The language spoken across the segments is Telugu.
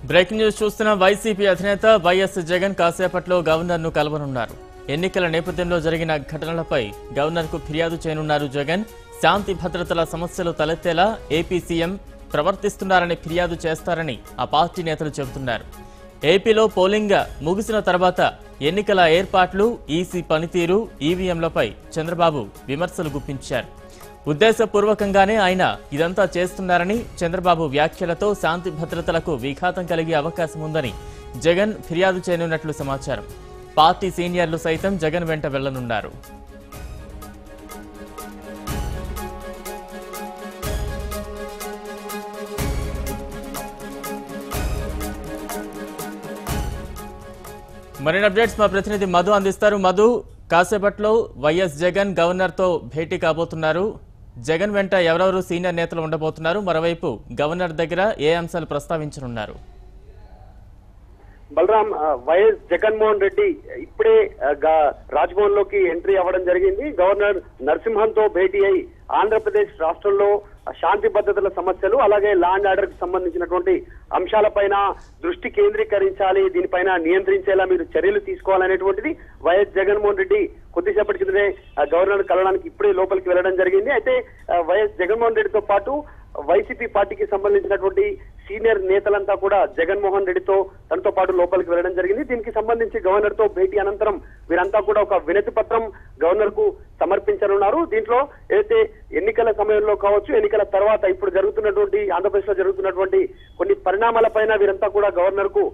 బ్రేకింగ్ న్యూస్ చూస్తున్న వైసీపీ అధినేత వైఎస్ జగన్ కాసేపట్లో గవర్నర్ను కలవనున్నారు. ఎన్నికల నేపథ్యంలో జరిగిన ఘటనలపై గవర్నర్కు ఫిర్యాదు చేయనున్నారు జగన్. శాంతి భద్రతల సమస్యలు తలెత్తేలా ఏపీ సీఎం ప్రవర్తిస్తున్నారని ఫిర్యాదు చేస్తారని ఆ పార్టీ నేతలు చెబుతున్నారు. ఏపీలో పోలింగ్ ముగిసిన తర్వాత ఎన్నికల ఏర్పాట్లు, ఈసీ పనితీరు, ఈవీఎంలపై చంద్రబాబు విమర్శలు గుప్పించారు. ఉద్దేశపూర్వకంగానే ఆయన ఇదంతా చేస్తున్నారని, చంద్రబాబు వ్యాఖ్యలతో శాంతి భద్రతలకు విఘాతం కలిగే అవకాశం ఉందని జగన్ ఫిర్యాదు చేయనున్నట్లు సమాచారం. పార్టీ సీనియర్లు సైతం జగన్ వెంట వెళ్లనున్నారు. మరిన్ని అప్డేట్స్ మా ప్రతినిధి మధు అందిస్తారు. మధు, కాసేపట్లో వైఎస్ జగన్ గవర్నర్తో భేటీ కాబోతున్నారు. జగన్ వెంట ఎవరెవరు సీనియర్ నేతలు ఉండబోతున్నారు? మరోవైపు గవర్నర్ దగ్గర ఏ అంశాలు ప్రస్తావించనున్నారు? బలరాం, వైఎస్ జగన్మోహన్ రెడ్డి ఇప్పుడే రాజ్భవన్ లోకి ఎంట్రీ అవ్వడం జరిగింది. గవర్నర్ నరసింహన్తో భేటీ అయి ఆంధ్రప్రదేశ్ రాష్ట్రంలో శాంతి భద్రతల సమస్యలు, అలాగే లా అండ్ ఆర్డర్ కి సంబంధించినటువంటి అంశాలపైన దృష్టి కేంద్రీకరించాలి, దీనిపైన నియంత్రించేలా మీరు చర్యలు తీసుకోవాలనేటువంటిది వైఎస్ జగన్మోహన్ రెడ్డి కొద్దిసేపటి కిందనే గవర్నర్ కలవడానికి ఇప్పుడే లోపలికి వెళ్లడం జరిగింది. అయితే వైఎస్ జగన్మోహన్ రెడ్డితో పాటు వైసీపీ పార్టీకి సంబంధించినటువంటి సీనియర్ నేతలంతా కూడా జగన్మోహన్ రెడ్డితో తనతో పాటు లోపలికి వెళ్లడం జరిగింది. దీనికి సంబంధించి గవర్నర్ తో భేటీ అనంతరం వీరంతా కూడా ఒక వినతి పత్రం గవర్నర్ కు సమర్పించనున్నారు. దీంట్లో ఏదైతే ఎన్నికల సమయంలో కావచ్చు, ఎన్నికల తర్వాత ఇప్పుడు జరుగుతున్నటువంటి ఆంధ్రప్రదేశ్ లో జరుగుతున్నటువంటి కొన్ని పరిణామాలపైన వీరంతా కూడా గవర్నర్ కు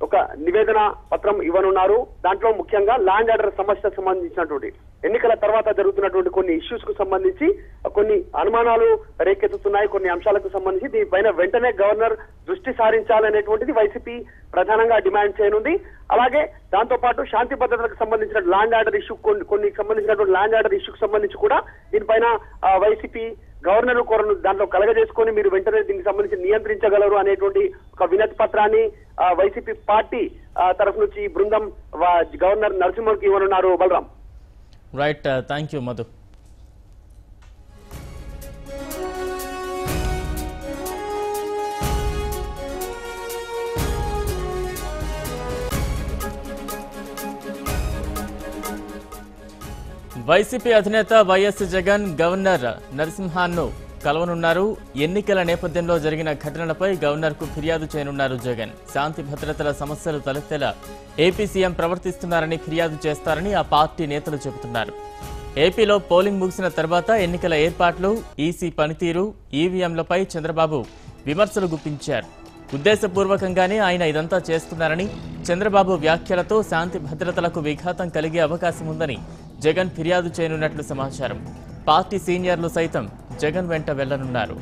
ఒక నివేదన పత్రం ఇవ్వనున్నారు. దాంట్లో ముఖ్యంగా లా అండ్ ఆర్డర్ సమస్యకు సంబంధించినటువంటి ఎన్నికల తర్వాత జరుగుతున్నటువంటి కొన్ని ఇష్యూస్ కు సంబంధించి కొన్ని అనుమానాలు రేకెత్తుతున్నాయి. కొన్ని అంశాలకు సంబంధించి దీనిపైన వెంటనే గవర్నర్ దృష్టి సారించాలనేటువంటిది వైసీపీ ప్రధానంగా డిమాండ్ చేయనుంది. అలాగే దాంతో పాటు శాంతి భద్రతలకు సంబంధించిన లా అండ్ ఆర్డర్ ఇష్యూ కొన్ని సంబంధించినటువంటి లా అండ్ ఆర్డర్ ఇష్యూకి సంబంధించి కూడా దీనిపైన వైసీపీ గవర్నర్ కోరను దాంట్లో కలగజేసుకొని మీరు వెంటనే దీనికి సంబంధించి నియంత్రించగలరు అనేటువంటి ఒక వినతి పత్రాన్ని వైసీపీ పార్టీ తరఫు నుంచి ఈ బృందం గవర్నర్ నరసింహన్కి ఇవ్వనున్నారు. Balaram. Right, thank you Madhu. YCP అధినేత వైఎస్ జగన్ గవర్నర్ నరసింహన్ను కలవనున్నారు. ఎన్నికల నేపథ్యంలో జరిగిన ఘటనలపై గవర్నర్కు ఫిర్యాదు చేయనున్నారు జగన్. శాంతి భద్రతల సమస్యలు తలెత్తేలా ఏపీ సీఎం ప్రవర్తిస్తున్నారని ఫిర్యాదు చేస్తారని ఆ పార్టీ నేతలు చెబుతున్నారు. ఏపీలో పోలింగ్ ముగిసిన తర్వాత ఎన్నికల ఏర్పాట్లు, ఈసీ పనితీరు, ఈవీఎంలపై చంద్రబాబు విమర్శలు గుప్పించారు. ఉద్దేశపూర్వకంగానే ఆయన ఇదంతా చేస్తున్నారని, చంద్రబాబు వ్యాఖ్యలతో శాంతి భద్రతలకు విఘాతం కలిగే అవకాశం ఉందని జగన్ ఫిర్యాదు చేయనున్నట్లు సమాచారం. పార్టీ సీనియర్లు సైతం జగన్ వెంట వెళ్లనున్నారు.